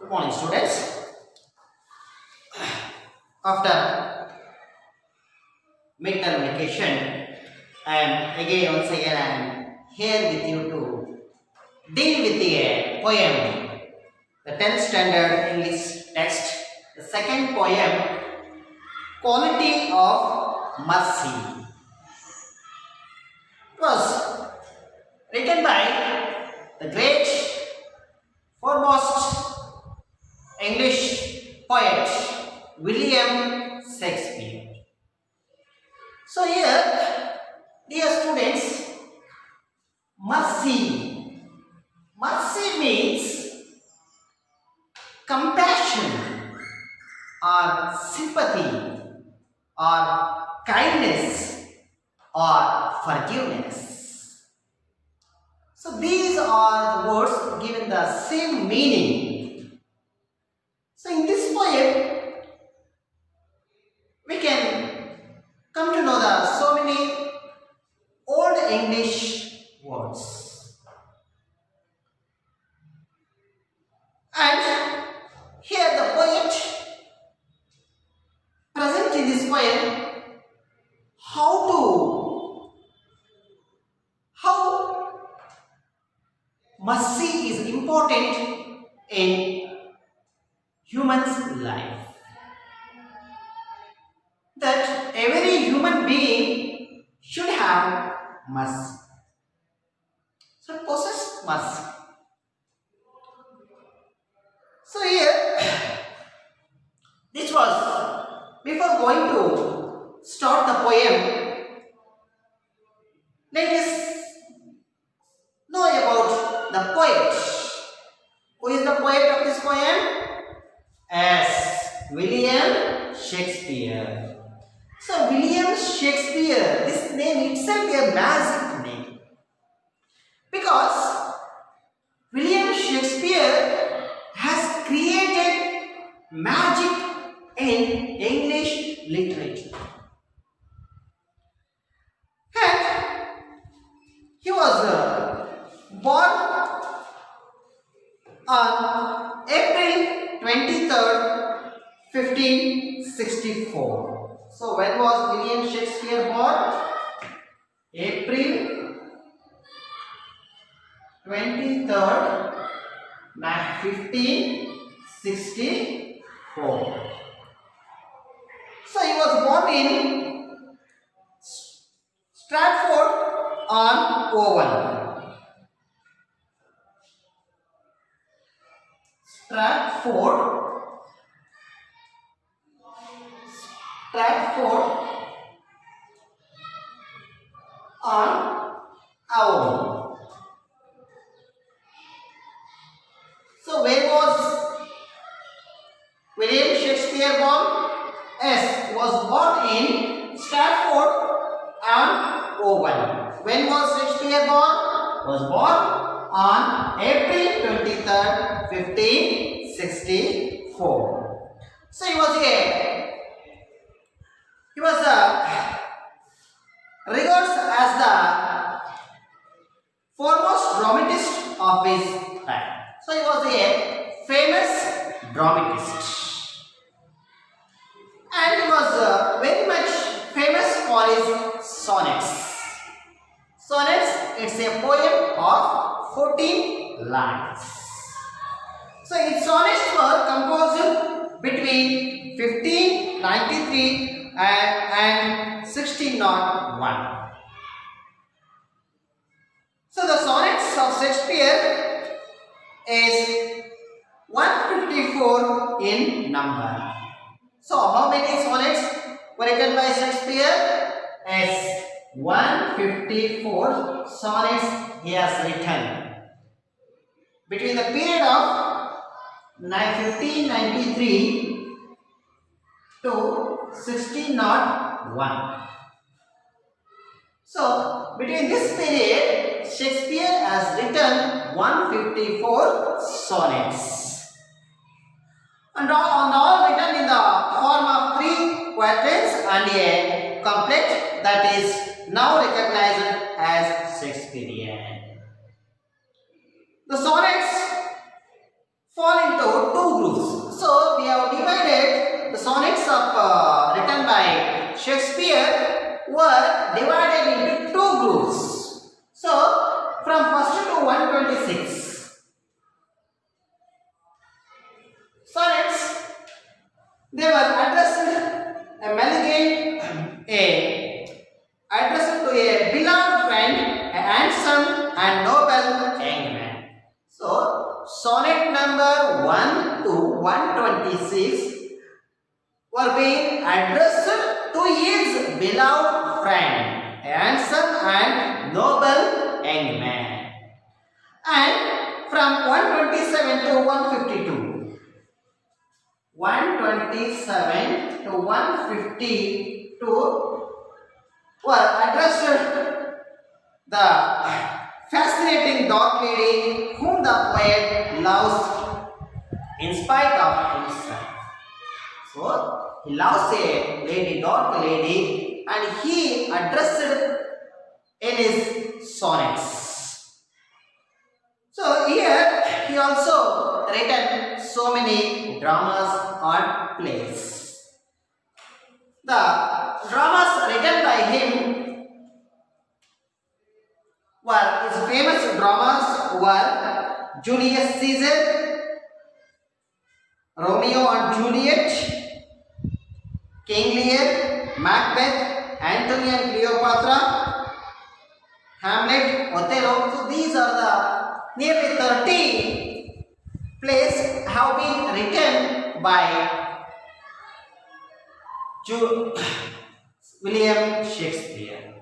Good morning, students. After midterm vacation, once again I am here with you to deal with the poem, the 10th standard English text, the second poem, Quality of Mercy. It was written by the great foremost English poet William Shakespeare. So here, dear students, mercy. Mercy means compassion or sympathy or kindness or forgiveness. So these are the words given the same meaning. So in this poem, we can come to know the so many old English words. And here the poet present in this poem how mercy is important in human's life. That every human being should have mercy. So possess mercy. So here, this was, before going to start the poem, let us know about the poet. Who is the poet of this poem? Yes, William Shakespeare. So William Shakespeare, this name itself is a magic name. Because William Shakespeare has created magic in English literature. And he was born on April 23rd, 1564. So when was William Shakespeare born? April 23rd, 1564. So he was born in Stratford-on-Avon. Stratford-on-Avon. So where was William Shakespeare born? Yes, he was born in Stratford-on-Avon. When was Shakespeare born? He was born on April 23rd, 1564. So he was regards as the foremost dramatist of his time. So he was a famous dramatist. And he was very much famous for his sonnets. Sonnets, it's a poem of 14 lines. So his sonnets were composed between 1593 and 1601. So the sonnets of Shakespeare is 154 in number. So how many sonnets were written by Shakespeare? Yes, 154 sonnets he has written between the period of 1593 to 1601. So between this period, Shakespeare has written 154 sonnets, and all written in the form of 3 quatrains and a couplet that is now recognized as Shakespearean. The sonnets fall into 2 126 sonnets. They were addressed a malignant, addressed to a beloved friend, a handsome and noble young man. So, sonnet number 1 to 126 were being addressed to his beloved friend, a handsome and noble young man. And from 127 to 152, 127 to 152 were addressed the fascinating dark lady whom the poet loves in spite of himself. So, he loves a lady, dark lady, and he addressed in his sonnets. So, here he also written so many dramas or plays. The dramas written by him were, his famous dramas were Julius Caesar, Romeo and Juliet, King Lear, Macbeth, Antony and Cleopatra, Hamlet, Othello. So these are the nearly 30 plays have been written by William Shakespeare.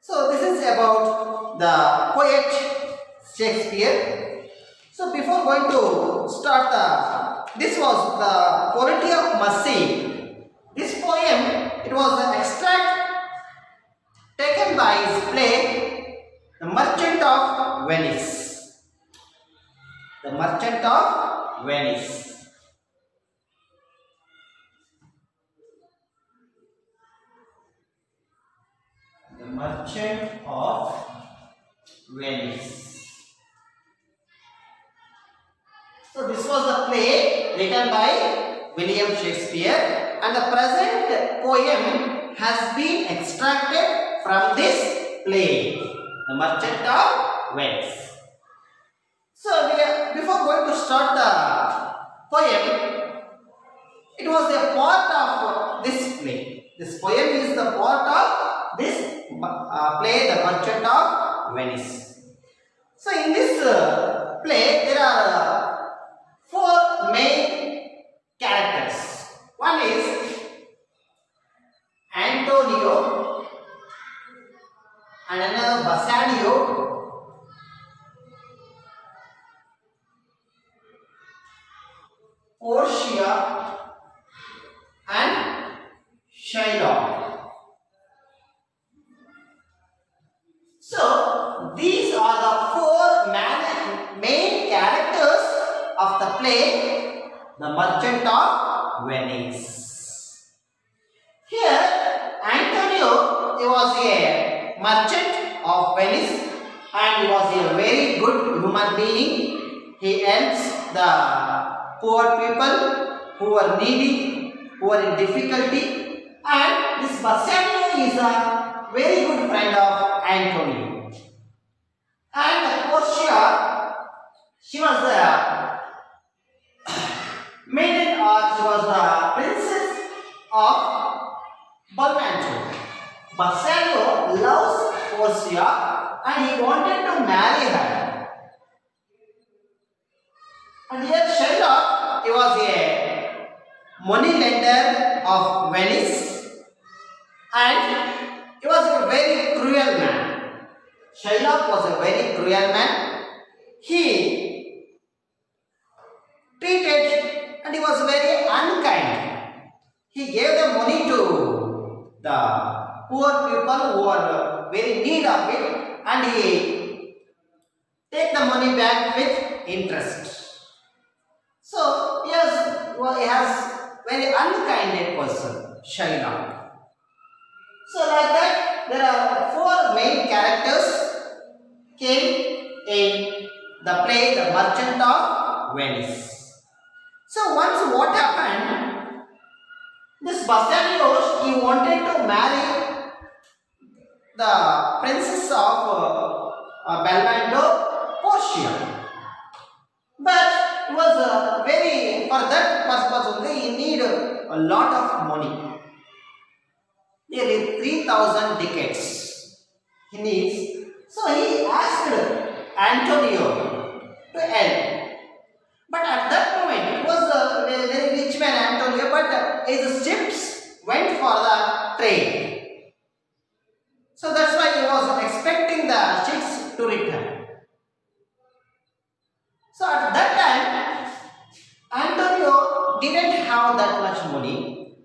So this is about the poet Shakespeare. So before going to start this was the Quality of Mercy. This poem, it was an extract taken by his play The Merchant of Venice. The Merchant of Venice. The Merchant of Venice. So this was the play written by William Shakespeare, and the present poem has been extracted from this play, The Merchant of Venice. So before going to start the poem, it was a part of this play. This poem is the part of this play, The Merchant of Venice. So in this play, there are four main characters. One is Antonio, and another Bassanio, Portia, and Shylock. So these are the four main characters of the play The Merchant of Venice. Here Antonio, he was a merchant of Venice and he was a very good human being. He helps the poor people who are needy, who are in difficulty, and this Bassanio is a very good friend of Antonio. And Portia, she was the maiden, or she was the princess of Belcanto. Bassanio loves Portia and he wanted to marry her. And here Shylock, he was a money lender of Venice and he was a very cruel man. Shylock was a very cruel man. He treated and he was very unkind. He gave the money to the poor people who are very in need of it, and he take the money back with interest. So yes, he has very unkind person, Shylock. So like that, there are four main characters came in the play The Merchant of Venice. So once what happened, this Bassanio, he wanted to marry the princess of Belcanto, Portia. for that purpose only he need a lot of money. Nearly 3,000 decades he needs. So he asked Antonio to help. But at that moment, he was a very rich man, Antonio, but his ships went for the trade. So that's why he was expecting the ships to return. So at that time, Antonio didn't have that much money.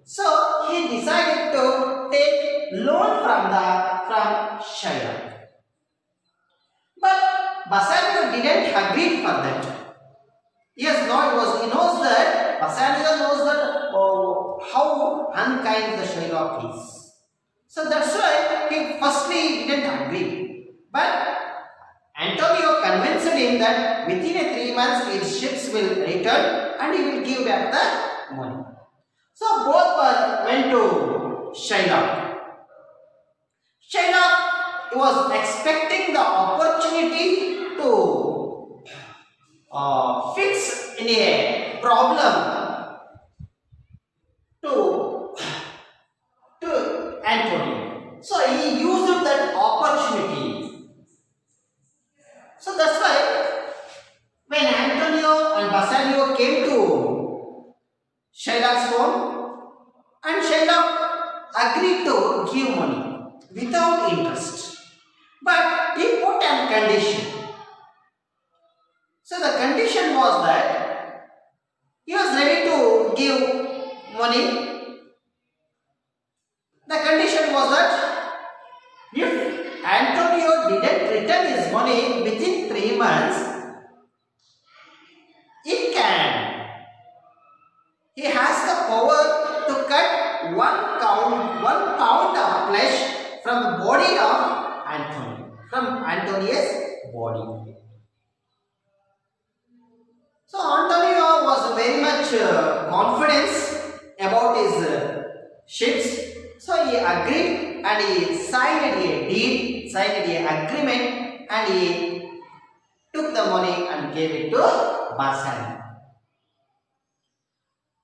So he decided to take loan from Shylock. But Bassanio didn't agree for that. Yes, he knows that, Bassanio knows that how unkind the Shylock is. So that's why he firstly didn't agree. But Antonio convinced him that within 3 months his ships will return and he will give back the money. So both went to Shylock. Shylock was expecting the opportunity to fix in a problem to Antonio. So he used that opportunity. So that's why when Antonio and Bassanio came to Shylock's home, and Shylock agreed to give money without interest, but he put an condition. So the condition was that he was ready to give money. The condition was that if Antonio didn't return his money within 3 months, he has the power to cut 1 pound of flesh from the body of Antonio, from Antonio's body. So Antonio was very much confident about his ships. So he agreed and he signed a deed, signed an agreement, and he took the money and gave it to Bassanio.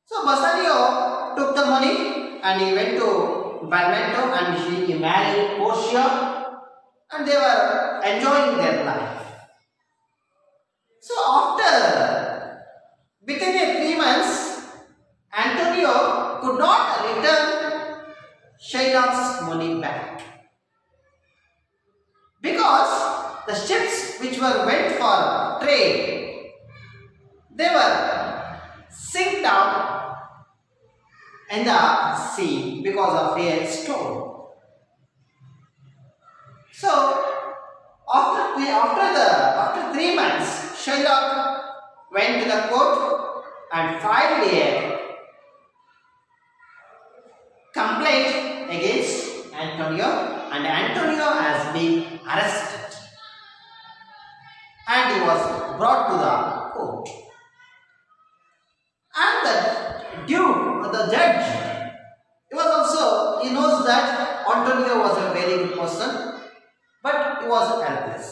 So Bassanio took the money and he went to Balmento and he married Portia, and they were enjoying their life. So after within 3 months, Antonio could not return Shylock's money back because the ships which went for trade, they were sink down in the sea because of a storm. So after 3 months, Shylock went to the court and filed a complaint against Antonio, and Antonio has been arrested and he was brought to the court. And the judge, he knows that Antonio was a very good person, but he was helpless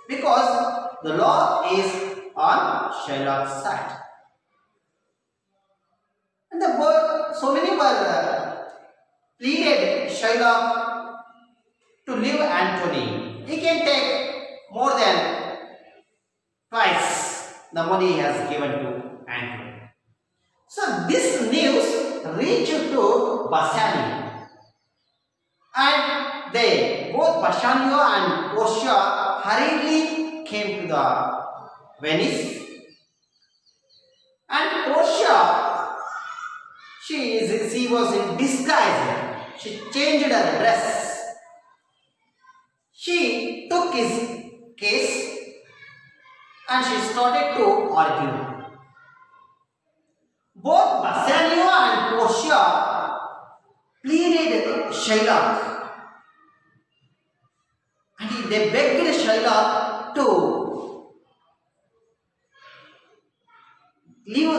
because the law is on Shylock's side. And so many were pleaded Shylock to leave Antony. He can take more than twice the money he has given to Antony. So this news reached to Bassanio, and both Bassanio and Portia hurriedly came to the Venice. And Portia, she was in disguise. She changed her dress. She took his case and she started to argue. Both Bassanio and Portia pleaded Shylock, and they begged Shylock to leave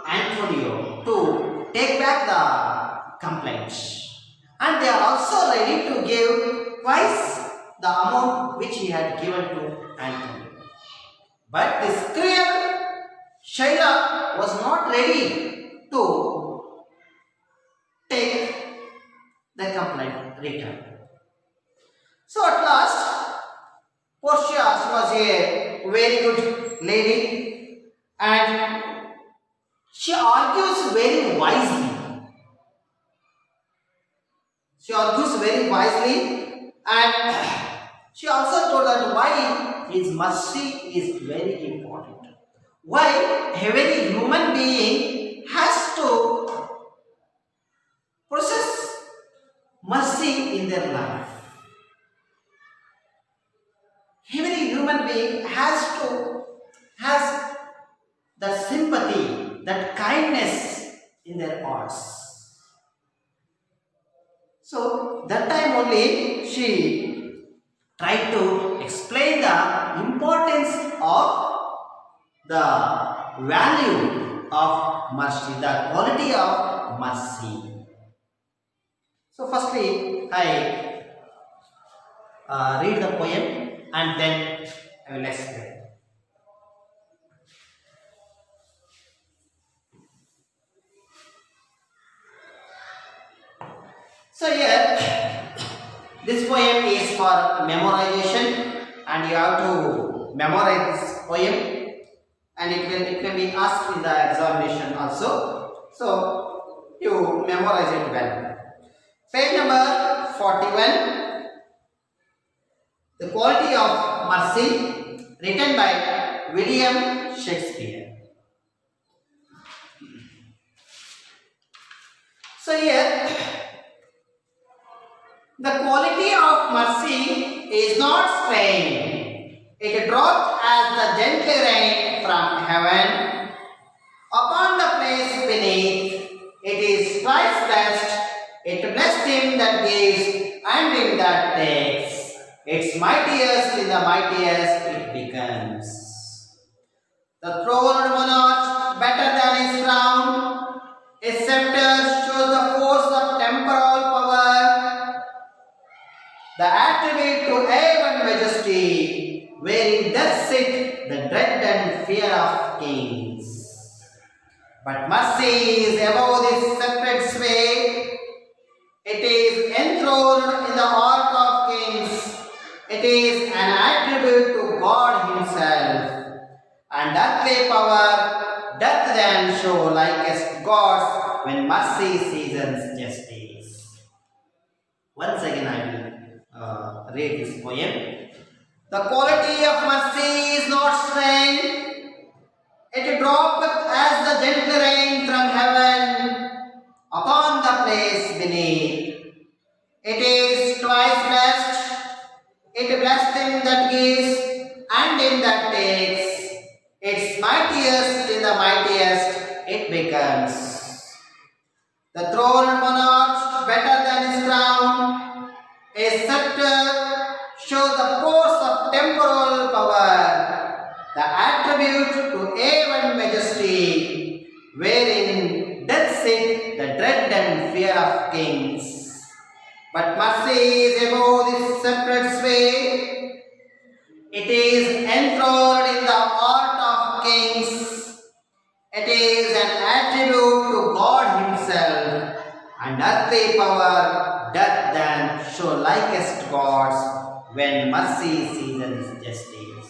Antonio, to take back the complaints, and they are also ready to give twice the amount which he had given to Antonio. But this cruel Shylock was not ready to take the complaint return. So at last, Portia, she was a very good lady and she argues very wisely. She argues very wisely and she also told that why his mercy is very important. Why every human being has to process mercy in their life. Every human being has that sympathy, that kindness in their hearts. So that time only she tried to explain the importance of the value of mercy, the quality of mercy. So firstly, I read the poem and then I will explain. So here, this poem is for memorization and you have to memorize this poem and it can be asked in the examination also. So you memorize it well. Page number 41. The Quality of Mercy, written by William Shakespeare. So here, the quality of mercy is not strained. It dropped as the gentle rain from heaven upon the place beneath. It is twice blessed. It blessed him that gives and him that takes. Its mightiest in the mightiest it becomes. The throned monarch better than his crown. His scepter shows the force of temporal power. The attribute to heaven majesty, wherein doth sit the dread and fear of kings. But mercy is above this separate sway. It is enthroned in the heart of kings. It is an attribute to God himself. And earthly power doth then show likest God's when mercy seasons justice. Once again I will read this poem. The quality of mercy is not strained. It droppeth as the gentle rain from heaven upon the place beneath. It is twice blessed. It blessed him that gives and him that takes. Its mightiest in the mightiest it becomes. The throned monarch better than his crown. A scepter shows the force of temporal power, the attribute to heaven majesty, wherein doth sit the dread and fear of kings. But mercy is above this separate sway. It is enthroned in the heart of kings. It is an attribute to God himself, and earthly power doth then show likest God's when mercy seasons justice.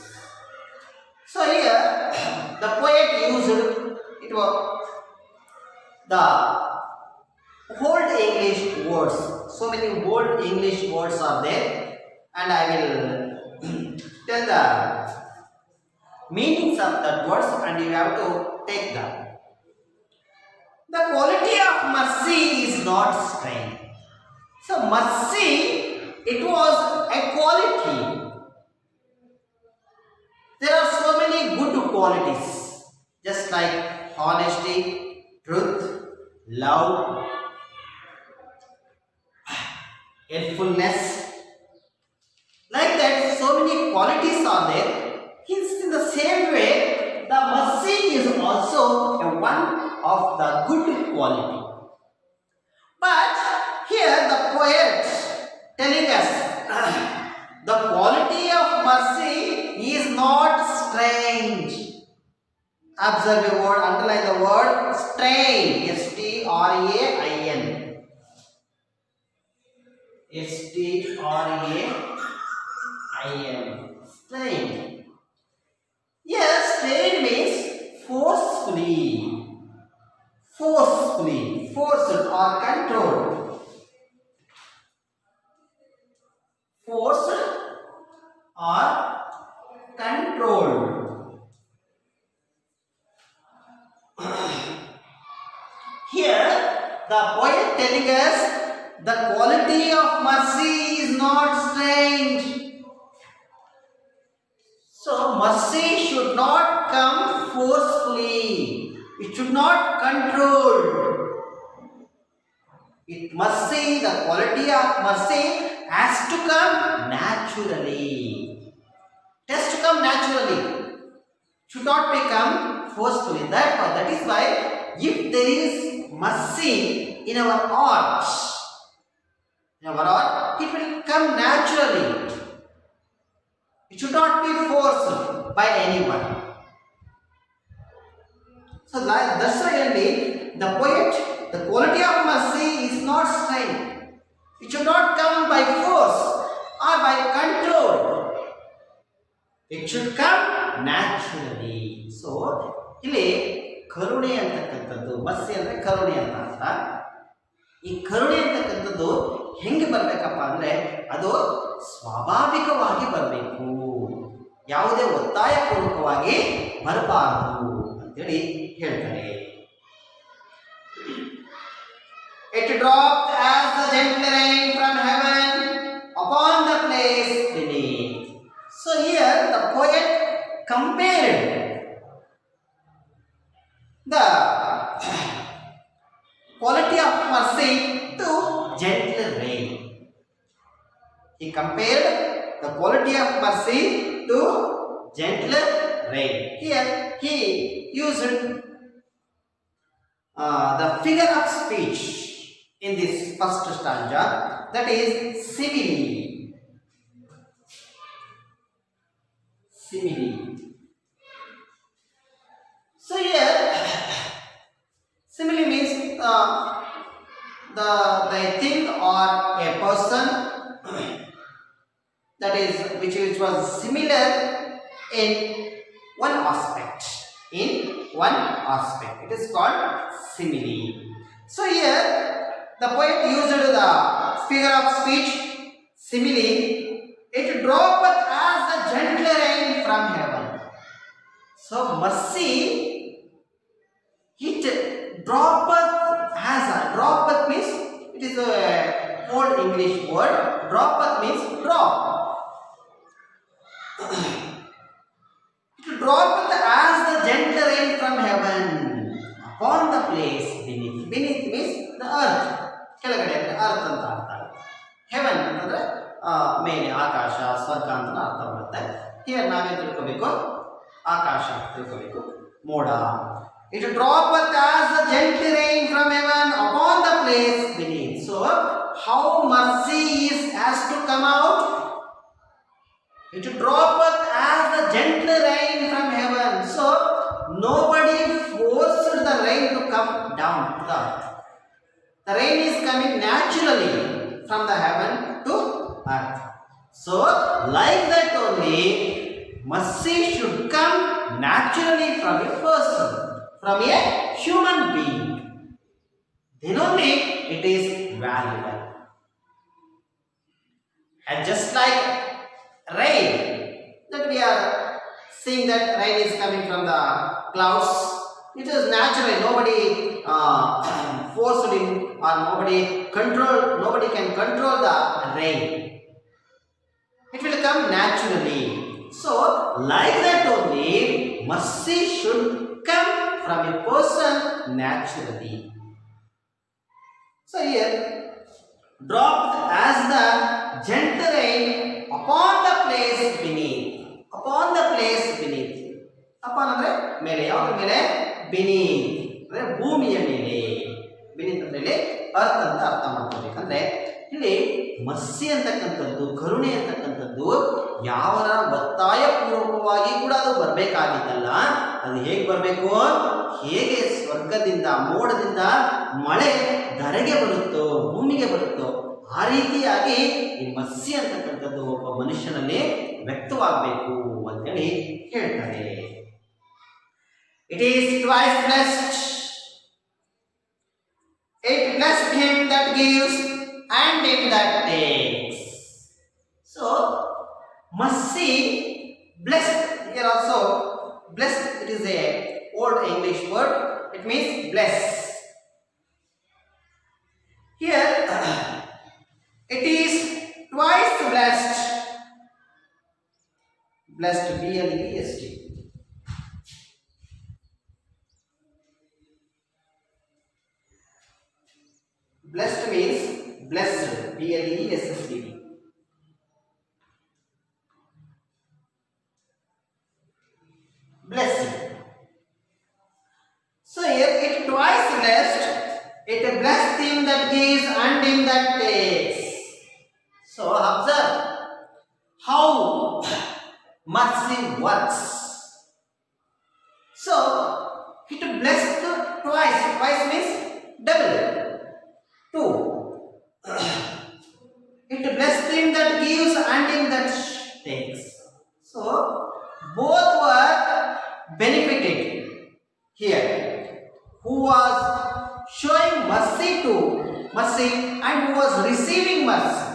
So here the poet used it was the old English words. So many old English words are there, and I will tell the meanings of that words, and you have to take them. The quality of mercy is not strength. So mercy, it was a quality. There are so many good qualities, just like honesty, truth, love, helpfulness. Like that, so many qualities are there. Hence, in the same way, the mercy is also a one of the good quality. But here the poet telling us the quality of mercy is not strange. Observe the word, underline the word strain. S-T-R-A-I-N. S-T-R-A-I-N. Strain. Yes, strain means forcefully. Forcefully. Forced or controlled. Forced or controlled. Here the poet telling us the quality of mercy is not strained. So mercy should not come forcefully. It should not control. It mercy, the quality of mercy has to come naturally. It has to come naturally. Should not become forcefully. That is why if there is mercy in our heart, it will come naturally. It should not be forced by anyone. So that's why only the poet, the quality of mercy is not strained. It should not come by force or by control. It should come naturally. So ಇಲ್ಲಿ ಕರುಣೆ ಅಂತಕ್ಕಂಥದ್ದು, ಮತ್ಸ್ಯ ಅಂದರೆ ಕರುಣೆ ಅಂತ ಅರ್ಥ. ಈ ಕರುಣೆ ಅಂತಕ್ಕಂಥದ್ದು ಹೆಂಗೆ ಬರಬೇಕಪ್ಪ ಅಂದರೆ ಅದು ಸ್ವಾಭಾವಿಕವಾಗಿ ಬರಬೇಕು, ಯಾವುದೇ ಒತ್ತಾಯಪೂರ್ವಕವಾಗಿ ಬರಬಾರದು ಅಂತೇಳಿ ಹೇಳ್ತಾರೆ. It dropped as the gentle rain from heaven upon the place beneath. So here the poet compared the quality of mercy to gentle rain. He compared the quality of mercy to gentle rain. Here he used the figure of speech in this first stanza, that is simile. Simile. So here simile means the thing or a person that is which was similar in one aspect. In one aspect, it is called simile. So here the poet used the figure of speech simile. It droppeth as a gentle rain from heaven. So mercy, it droppeth as a, droppeth means it is a old English word. Droppeth means drop. It droppeth as the gentle rain from heaven upon the place beneath. Beneath means the earth. ಕೆಳಗಡೆ ಅಂದರೆ ಅರ್ಥ ಅಂತ ಅರ್ಥ. Haven ಅಂತಂದರೆ ಮೇಲೆ, ಆಕಾಶ, ಸ್ವರ್ಗ ಅಂತ ಅರ್ಥ ಬರುತ್ತೆ. ಹಿಯರ್ ನಾವೇನು ತಿಳ್ಕೋಬೇಕು? ಆಕಾಶ ತಿಳ್ಕೋಬೇಕು, ಮೋಡ. It droppeth as the gentle rain from heaven upon the place beneath. So how mercy has to come out? It droppeth as the gentle rain from heaven. So nobody forced the rain to come down to the earth. The rain is coming naturally from the heaven to earth. So like that only mercy should come naturally from a person, from a human being. Then only it is valuable. And just like rain, that we are seeing that rain is coming from the clouds, it is natural. Nobody forced him or nobody can control the rain. It will come naturally. So like that only mercy should come from a person naturally. So here dropped as the gentle rain upon the place beneath. Upon the place beneath. Upon andre mele, yavadra mele? Beneath andre bhoomiya mele. Beneath andre earth anta artha ಮಾಡ್ಕೋಬೇಕಂದ್ರೆ ಇಲ್ಲಿ mercy ಅಂತಕ್ಕಂಥದ್ದು, ಕರುಣೆ ಅಂತಕ್ಕಂಥದ್ದು ಯಾವರ ಒತ್ತಾಯಪೂರ್ವಕವಾಗಿ ಕೂಡ ಅದು ಬರಬೇಕಾಗಿದ್ದಲ್ಲ. ಅದು ಹೇಗೆ ಬರಬೇಕು? ಹೇಗೆ ಸ್ವರ್ಗದಿಂದ ಮೋಡದಿಂದ ಮಳೆ ಧರೆಗೆ ಬರುತ್ತೋ, ಭೂಮಿಗೆ ಬರುತ್ತೋ, ಆ ರೀತಿಯಾಗಿ ಈ ಮತ್ಸ್ಯ ಅಂತಕ್ಕಂಥದ್ದು ಒಬ್ಬ ಮನುಷ್ಯನಲ್ಲಿ ವ್ಯಕ್ತವಾಗಬೇಕು ಅಂತೇಳಿ ಹೇಳ್ತಾರೆ. It is twice blessed. It blessed him that gives and him that takes. So, mercy, blessed, here also, blessed, it is a old English word, it means bless. Here, it is twice blessed. Blessed, B-L-E-S-T. Blessed means blessed, B-L-E-S-S-D. Blessed. So here it twice blessed. It blessed him that gives and him that takes. So observe how mercy works. So it blessed twice. Twice means double. 2. It blessed him that gives and him that takes. So both were benefited here. Who was showing mercy and who was receiving mercy,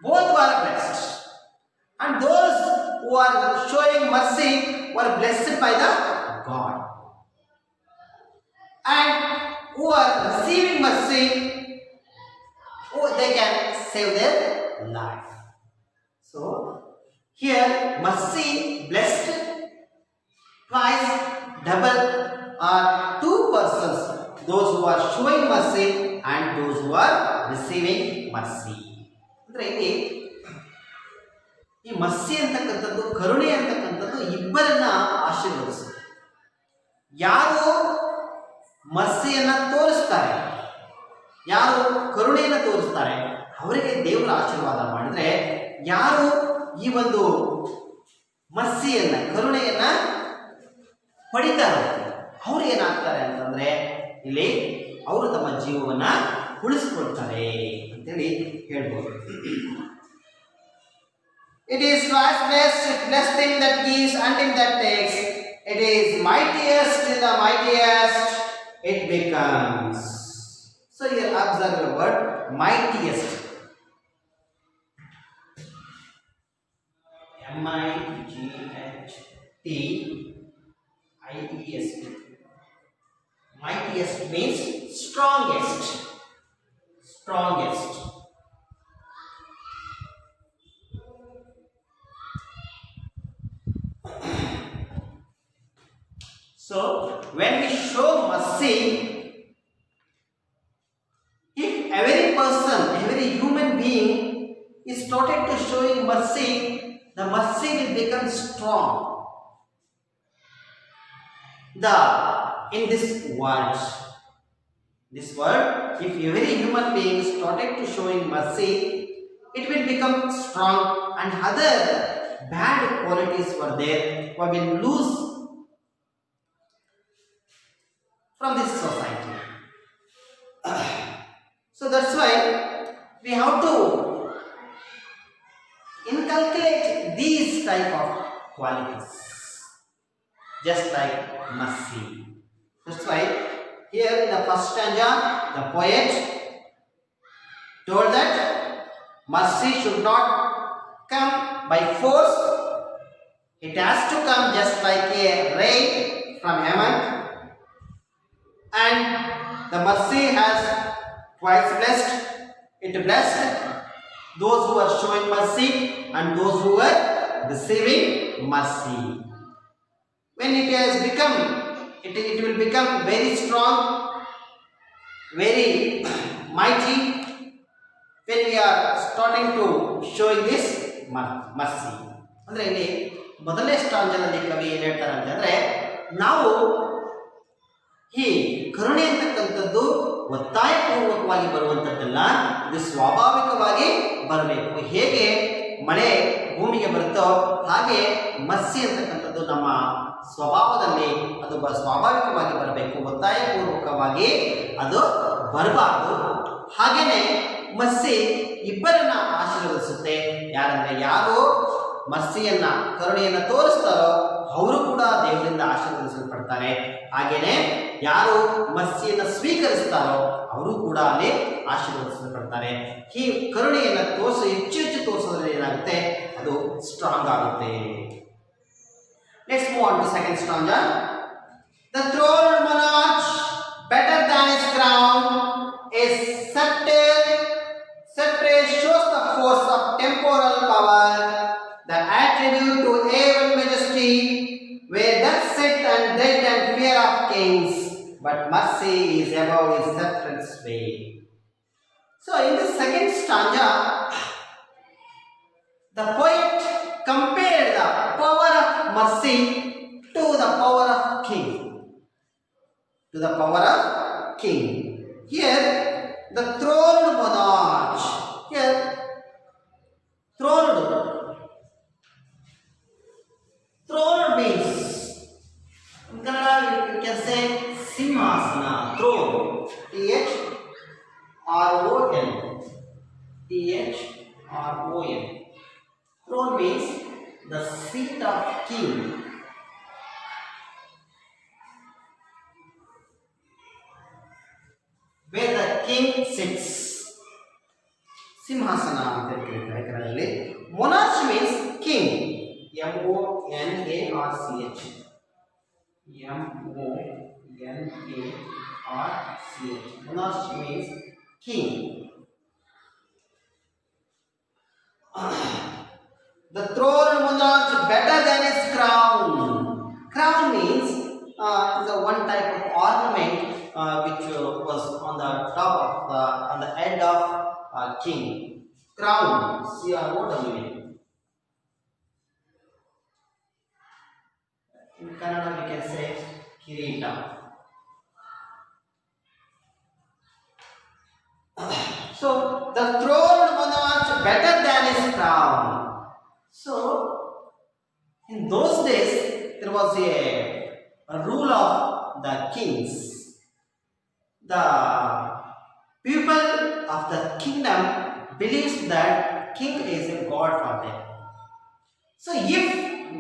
both were blessed. And those who are showing mercy were blessed by the God. And who are receiving mercy, they can save their life. So here mercy blessed twice, double, are two persons, those who are showing mercy and those who are receiving mercy. ಅಂದ್ರೆ ಇಲ್ಲಿ ಈ mercy ಅಂತಕ್ಕಂಥದ್ದು, ಕರುಣೆ ಅಂತಕ್ಕಂಥದ್ದು ಇಬ್ಬರನ್ನ ಆಶೀರ್ವದಿಸುತ್ತೆ. ಯಾರು ಮರ್ಸಿಯನ್ನ ತೋರಿಸ್ತಾರೆ, ಯಾರು ಕರುಣೆಯನ್ನು ತೋರಿಸ್ತಾರೆ, ಅವರಿಗೆ ದೇವರ ಆಶೀರ್ವಾದ ಮಾಡಿದ್ರೆ, ಯಾರು ಈ ಒಂದು ಮರ್ಸಿಯನ್ನ, ಕರುಣೆಯನ್ನ ಪಡಿತಾರೆ, ಅವ್ರು ಏನಾಗ್ತಾರೆ ಅಂತಂದ್ರೆ ಇಲ್ಲಿ ಅವರು ತಮ್ಮ ಜೀವವನ್ನ ಉಳಿಸ್ಕೊಳ್ತಾರೆ ಅಂತೇಳಿ ಹೇಳ್ಬೋದು. It is twice blessed, blessed him that gives and him that takes. It is mightiest in the mightiest it becomes. So here observe the word mightiest. M-I-G-H-T-I-E-S-T. Mightiest means strongest. Strongest. So when we show mercy, if every person, every human being is started to showing mercy, the mercy will become strong. In this world, if every human being started to showing mercy, it will become strong, and other bad qualities were there, we will lose from this society. So that's why we have to inculcate these type of qualities, just like mercy. That's why here in the first stanza, the poet told that mercy should not come by force. It has to come just like a rain from heaven. And the mercy has twice blessed. It blessed those who are showing mercy and those who are receiving mercy. When it has become, it will become very strong, very mighty, when we are starting to showing this mercy. ಅಂದ್ರೆ ಇಲ್ಲಿ ಮೊದಲನೇ ಸ್ಟಾಂಜನಲ್ಲಿ ಕವಿ ಏನು ಹೇಳ್ತಾರೆ ಅಂತಂದ್ರೆ, ನಾವು ಈ ಕರುಣೆ ಅಂತಕ್ಕಂಥದ್ದು ಒತ್ತಾಯಪೂರ್ವಕವಾಗಿ ಬರುವಂಥದ್ದಲ್ಲ, ಇದು ಸ್ವಾಭಾವಿಕವಾಗಿ ಬರಬೇಕು. ಹೇಗೆ ಮಳೆ ಭೂಮಿಗೆ ಬರುತ್ತೋ ಹಾಗೆ ಮರ್ಸಿ ಅಂತಕ್ಕಂಥದ್ದು ನಮ್ಮ ಸ್ವಭಾವದಲ್ಲಿ ಅದು ಸ್ವಾಭಾವಿಕವಾಗಿ ಬರಬೇಕು, ಒತ್ತಾಯಪೂರ್ವಕವಾಗಿ ಅದು ಬರಬಾರ್ದು. ಹಾಗೇನೆ ಮರ್ಸಿ ಇಬ್ಬರನ್ನ ಆಶೀರ್ವದಿಸುತ್ತೆ. ಯಾರಂದ್ರೆ ಯಾರು ಮರ್ಸಿಯನ್ನ ಕರುಣೆಯನ್ನ ತೋರಿಸ್ತಾರೋ ಅವರು ಕೂಡ ದೇವರಿಂದ ಆಶೀರ್ವದಿಸಲ್ಪಡ್ತಾರೆ. ಹಾಗೇನೆ ಯಾರು ಮರ್ಸಿಯನ್ನ ಸ್ವೀಕರಿಸ್ತಾರೋ ಅವರು ಕೂಡ ಅಲ್ಲಿ ಆಶೀರ್ವದಿಸಲ್ಪಡ್ತಾರೆ. ಈ ಕರುಣೆಯನ್ನ ಹೆಚ್ಚು ಹೆಚ್ಚು ತೋರಿಸೋದ್ರಲ್ಲಿ ಏನಾಗುತ್ತೆ, ಅದು ಸ್ಟ್ರಾಂಗ್ ಆಗುತ್ತೆ. Let's move on to second stanza. The throned monarch, better than his crown, is scepter shows the force of temporal power, the attribute to heaven majesty, where doth sit and dread and fear of kings, but mercy is above his sceptred sway. So in the second stanza, the poet compared the power of mercy to the power of king. Here, the throned monarch. Here, throned means, in Kannada you can say simhasana, throne. T-H-R-O-N. Throne means the seat of king. Where the king sits. Simhasana anta ಹೇಳ್ತಾರೆ ಕನ್ನಡದಲ್ಲಿ. Monarch means king. M-O-N-A-R-C-H. M-O-N-A-R-C-H. Monarch means king. The throne monarch better than his crown. Crown means is a one type of ornament which was on the top of on the head of king. Crown, C-R-O-W-N. In Kannada we can say kirita. So the throne monarch better than his crown. So in those days there was a rule of the kings. The people of the kingdom believes that king is a god for them. So if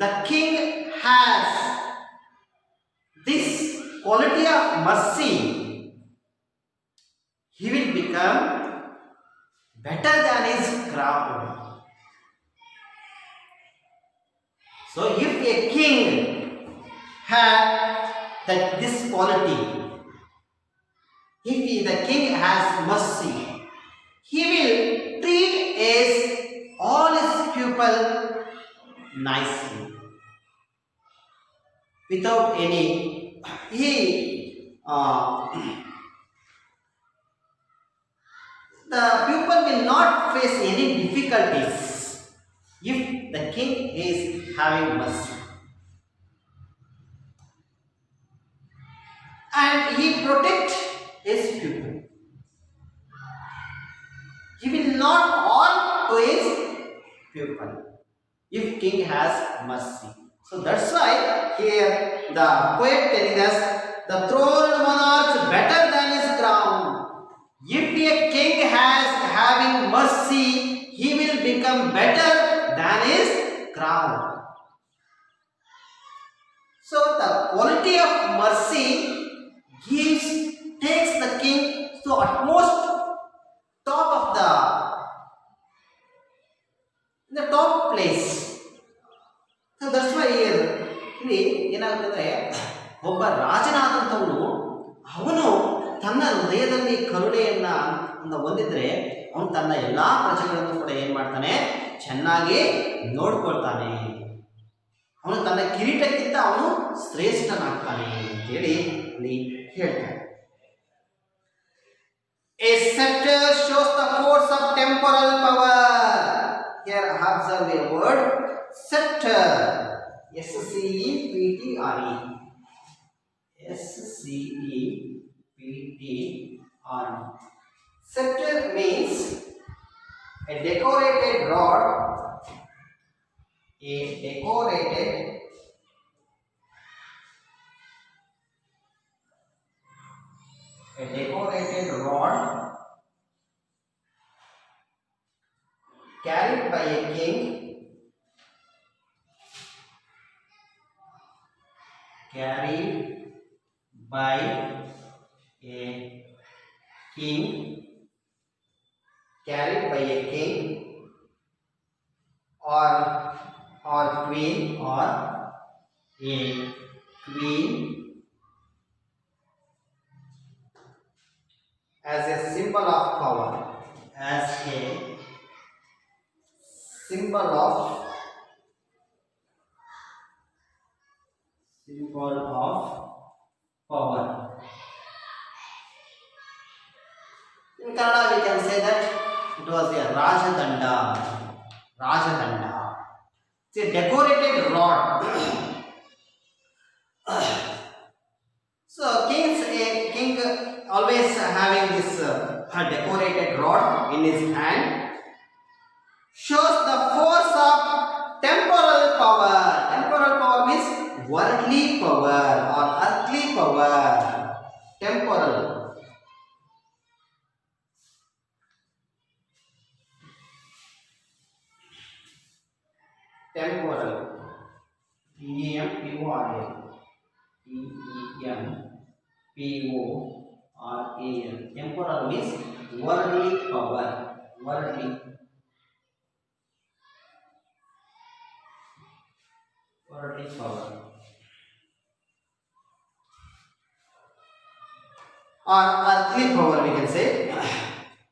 the king has this quality of mercy, he will become better than his crown. So if a king has this quality, if the king has mercy, he will treat all his people nicely, without any the people will not face any difficulties if the king is having mercy. And he protect his people. He will not harm to his people if king has mercy. So that's why here the poet telling us the throne monarch better than his crown. If a king has having mercy, he will become better than his crown. So the quality of mercy takes the king to utmost top of the top place. So that's why here ಇಲ್ಲಿ ಏನಾಗುತ್ತದೆ, ಒಬ್ಬ ರಾಜನಾದಂಥವನು ಅವನು ತನ್ನ ಹೃದಯದಲ್ಲಿ ಕರುಣೆಯನ್ನ ಹೊಂದಿದ್ರೆ ಅವನು ತನ್ನ ಎಲ್ಲಾ ಪ್ರಜೆಗಳನ್ನು ಕೂಡ ಏನ್ ಮಾಡ್ತಾನೆ, ಚೆನ್ನಾಗಿ ನೋಡ್ಕೊಳ್ತಾನೆ. ಅವನು ತನ್ನ ಕಿರೀಟಕ್ಕಿಂತ ಅವನು ಶ್ರೇಷ್ಠನಾಗ್ತಾನೆ ಅಂತೇಳಿ ಇಲ್ಲಿ ಹೇಳ್ತಾನೆ. A scepter shows the force of temporal power. Here observe a word, scepter. S-C-E-P-T-R-E. S-C-E-P-T-R-E. Scepter means a decorated rod a decorated rod carried by a king, carried by a king, carried by a king or queen, or a queen, as a symbol of power, as a symbol of power. In Kannada we can say that it was a Rajadanda. Rajadanda. It's a decorated rod. So king always having this decorated rod in his hand shows the force of temporal power. Temporal power means worldly power or earthly power. Temporal. Temporal. Temporal. Temporal means worldly power. Worldly power. Or earthly power, we can say.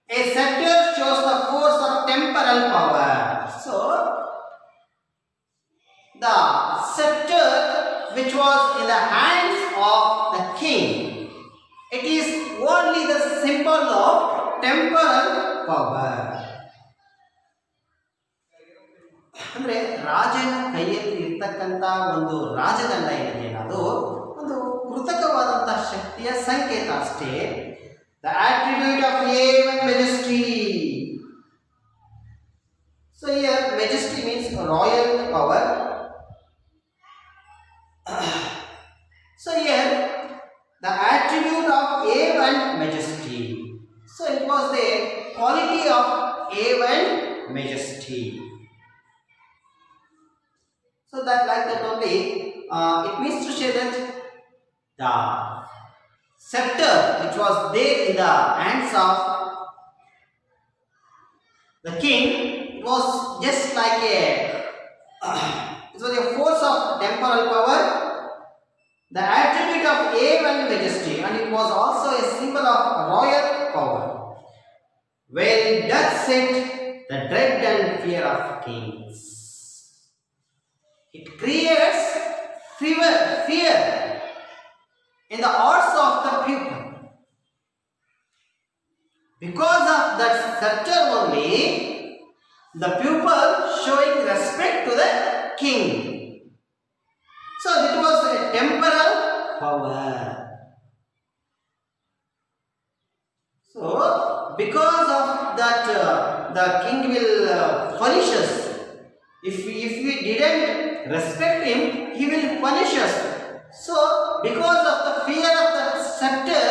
A scepter shows the force of temporal power. So, the scepter which was in the hands of the king, it is only the symbol of temporal power. ಅಂದ್ರೆ ರಾಜನ ಕೈಯಲ್ಲಿ ಇರ್ತಕ್ಕಂತ ಒಂದು ರಾಜದಂಡ ಏನಿದೆ ಅದು ಒಂದು ಕೃತಕವಾದಂತಹ ಶಕ್ತಿಯ ಸಂಕೇತ ಅಷ್ಟೇ. The attribute of A1 majesty. So here majesty means royal power. So here the attribute of A1 majesty. So it was the quality of A1 majesty. So that like that only it means to say that the scepter which was there in the hands of the king was just like it was a force of temporal power, the attribute of A1 majesty, and it was also a symbol of royal power. Where it does set the dread and fear of kings. It creates fear in the hearts of the people. Because of that scepter only, the people showing respect to the king. So it was a temporal power. So because of that, the king will punish us. If we didn't respect him, he will punish us. So because of the fear of the scepter,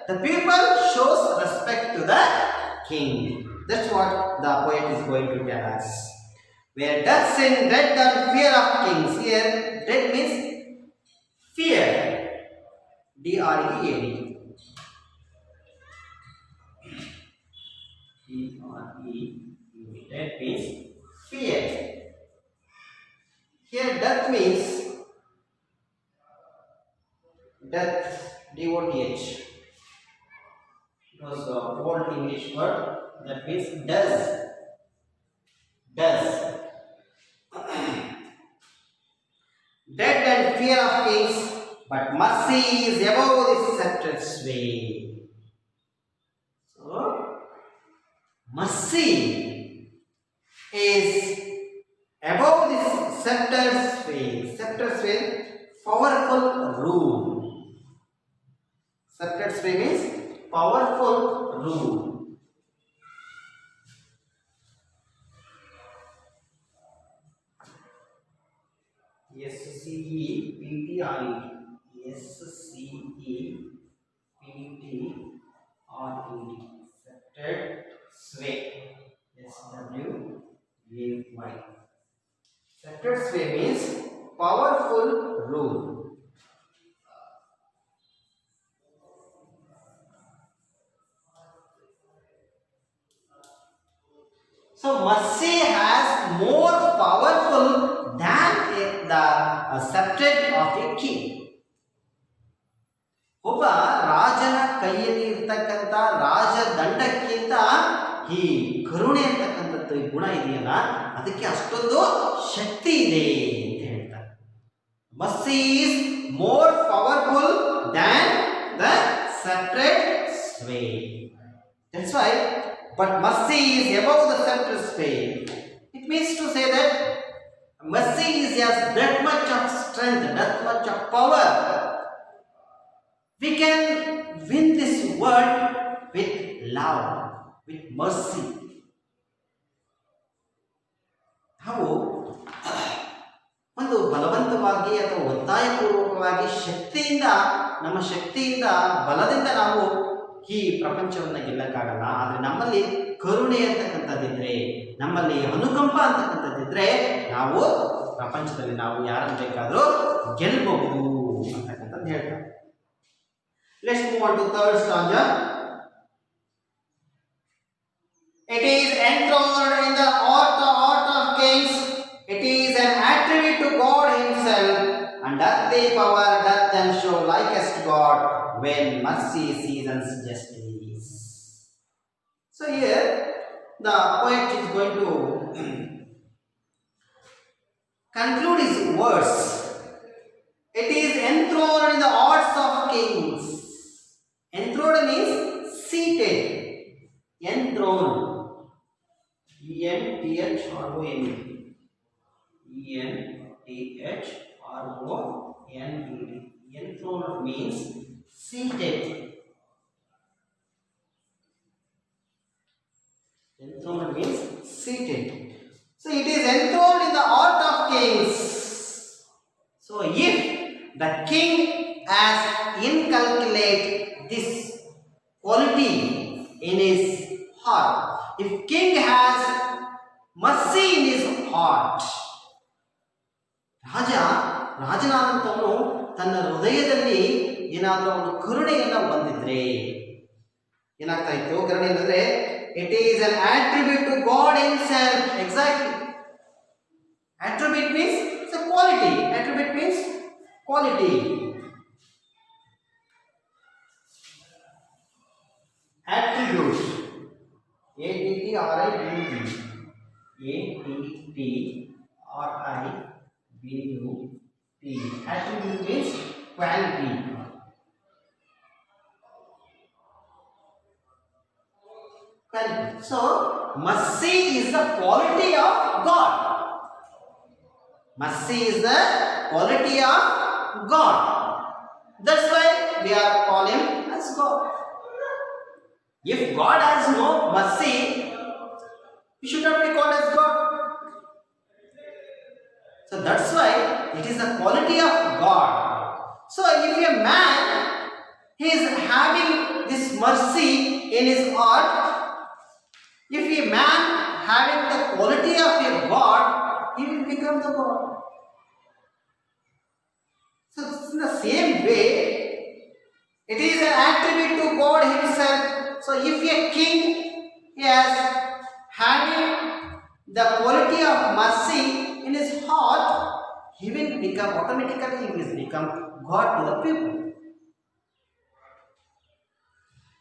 the people shows respect to the king. That's what the poet is going to tell us. Where death, sin, dread and fear of kings. Here dread means fear. D-R-E-A-D. That means fear. Here death means death, D-O-T-H. It was an old English word that means does. Dread and fear of kings, but mercy is above this scepter's way. So, mercy is above this scepter's way. Scepter's way, powerful rule. Scepter's way means powerful rule. Accepted sway. SWAY. Accepted sway means powerful rule. So mercy has more powerful than the accepted of a king. ಒಬ್ಬ ರಾಜನ ಕೈಯಲ್ಲಿ ಇರ್ತಕ್ಕಂಥ ರಾಜದಂಡಕ್ಕಿಂತ ಈ ಕರುಣೆ ಅಂತಕ್ಕಂಥದ್ದು ಈ ಗುಣ ಇದೆಯಲ್ಲ ಅದಕ್ಕೆ ಅಷ್ಟೊಂದು ಶಕ್ತಿ ಇದೆ ಅಂತ ಹೇಳ್ತಾರೆ. Mercy is more powerful than the sceptred sway. That's why but mercy is above the scepter sway. It means to say that mercy is has that much of strength, that much of power. We can win this world with love, with mercy. ನಾವು ಒಂದು ಬಲವಂತವಾಗಿ ಅಥವಾ ಒತ್ತಾಯಪೂರ್ವಕವಾಗಿ ಶಕ್ತಿಯಿಂದ ನಮ್ಮ ಶಕ್ತಿಯಿಂದ ಬಲದಿಂದ ನಾವು ಈ ಪ್ರಪಂಚವನ್ನು ಗೆಲ್ಲಕ್ಕಾಗಲ್ಲ. ಆದರೆ ನಮ್ಮಲ್ಲಿ ಕರುಣೆ ಅಂತಕ್ಕಂಥದ್ದಿದ್ರೆ, ನಮ್ಮಲ್ಲಿ ಅನುಕಂಪ ಅಂತಕ್ಕಂಥದ್ದಿದ್ರೆ ನಾವು ಪ್ರಪಂಚದಲ್ಲಿ ನಾವು ಯಾರನ್ನು ಬೇಕಾದರೂ ಗೆಲ್ಲಬಹುದು ಅಂತಕ್ಕಂಥದ್ದು ಹೇಳ್ತಾರೆ. Let's move on to third stanza. It is enthroned in the art of kings. It is an attribute to God himself, and earthly power doth them show likest God when mercy seasons justice. So here the poet is going to conclude his words. It is enthroned in the arts of kings. Enthroned means seated. Enthroned. E-N-T-H-R-O-N-E. E-N-T-H-R-O-N-E-D. Enthroned means seated. Enthroned means seated. So it is enthroned in the art of kings. So if the king has inculcate this quality in his heart, if king has mercy in his heart, ರಾಜನಾದಂಥವನು ತನ್ನ ಹೃದಯದಲ್ಲಿ ಏನಾದರೂ ಒಂದು ಕರುಣೆಯನ್ನು ಹೊಂದಿದ್ರೆ ಏನಾಗ್ತಾ ಇತ್ತು? ಕರುಣೆ ಅಂದರೆ it is an attribute to God himself. Exactly. Attribute means it's a quality. Attribute means quality. Attribute. A-T-T-R-I-B-U-T. A-T-T-R-I-B-U-T. Attribute means quality. Quality. So, mercy is the quality of God. Mercy is the quality of God. That's why we are calling him as God. If God has no mercy, he should not be called as God. So that's why it is the quality of God. So if a man is having this mercy in his heart, if a man having the quality of a God, he will become the God. So in the same way, it is an attribute to God himself. So if a king is having the quality of mercy in his heart, he will become automatically, he will become God to the people.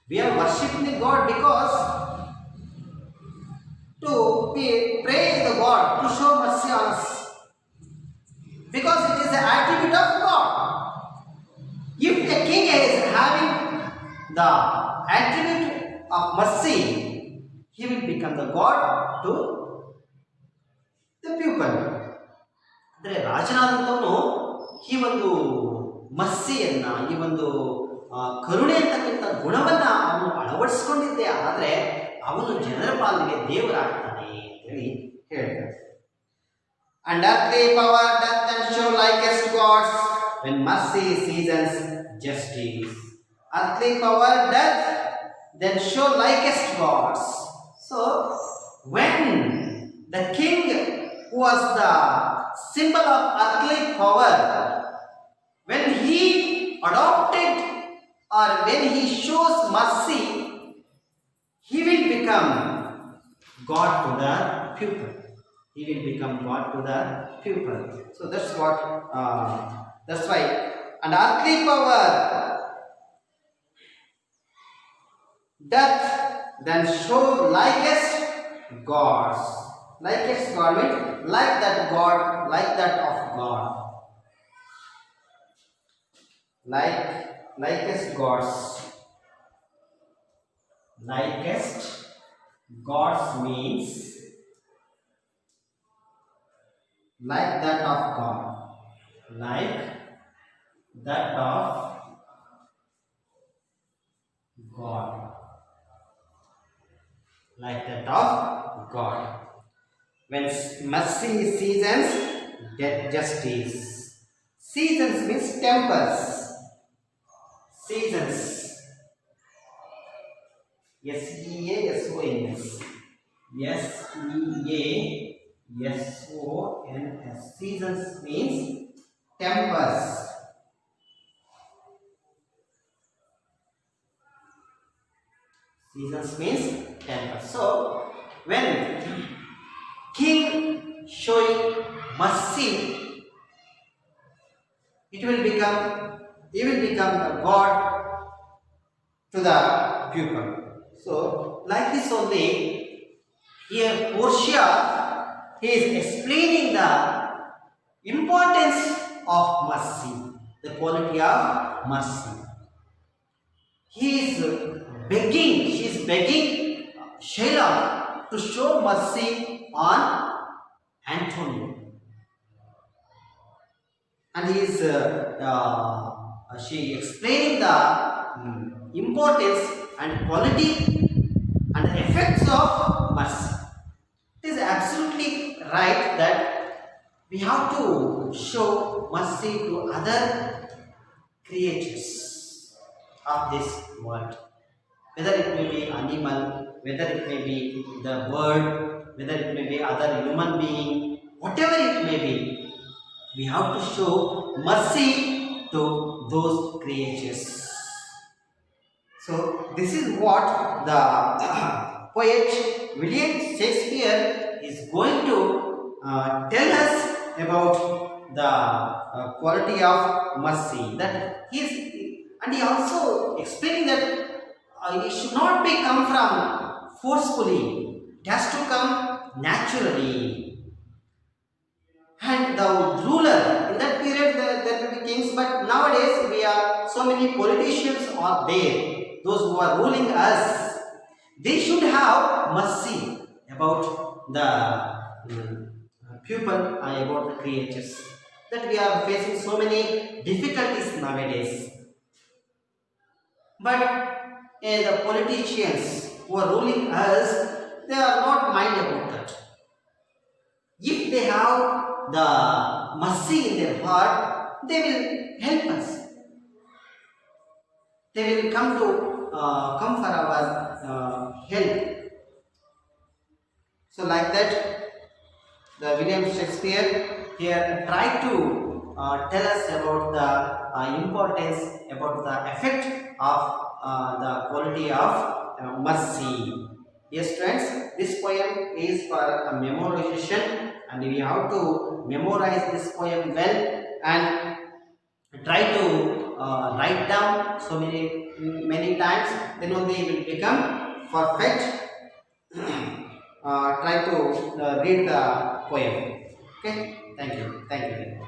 We are worshipping God because to pray the God to show mercy on us, because it is the attribute of God. If a king is having the attribute of mercy, he will become the God to the people. ಅಂದರೆ ರಾಜನಾದಂಥವನು ಈ ಒಂದು ಮರ್ಸಿಯನ್ನ, ಈ ಒಂದು ಕರುಣೆ ಅಂತಕ್ಕಂಥ ಗುಣವನ್ನ ಅವನು ಅಳವಡಿಸ್ಕೊಂಡಿದ್ದೆ ಆದರೆ ಅವನು ಜನರ ಪಾಲಿಗೆ ದೇವರಾಗ್ತಾನೆ ಅಂತೇಳಿ ಹೇಳ್ತಾರೆ. And earthly power doth and show likest gods, when mercy seasons justice. Earthly power doth then show likest gods. So, when the king who was the symbol of earthly power, when he adopted or when he shows mercy, he will become God to the people. He will become God to the people. So that's what, that's why. And earthly power doth then show likest gods. Likest God means like that God, like that of God. Likest gods. Likest gods means like that of God. Like that of God. Like that of God. When mercy seasons, justice. Seasons means tempers. Seasons. S-E-A-S-O-N-S. S-E-A-S-O-N-S. Seasons means tempers. Seasons means tempers. So, when king showing mercy, he will become a god to the people. So, like this only, here Portia, he is explaining the importance of mercy, the quality of mercy. He is begging, she is begging Sheila to show mercy on Antonio. And he is she explaining the importance and quality and the effects of mercy. It is absolutely right that we have to show mercy to other creatures of this world. Whether it may be animal, whether it may be the bird, whether it may be other human being, whatever it may be, we have to show mercy to those creatures. So, this is what the poet William Shakespeare is going to tell us about the quality of mercy. That and he also explaining that it should not be come from forcefully. It has to come naturally. And the ruler, in that period there will be kings, but nowadays we are so many politicians are there. Those who are ruling us, they should have mercy about the people and about the creatures. That we are facing so many difficulties nowadays. But the politicians who are ruling us, they are not mind about that. If they have the mercy in their heart, they will help us. They will come for our help. So like that, the William Shakespeare here tried to tell us about the importance, about the effect of the quality of mercy. Yes friends, this poem is for a memorization, and we have to memorize this poem well and try to write down so many times, then only it will become perfect. Try to read the poem. Okay, thank you.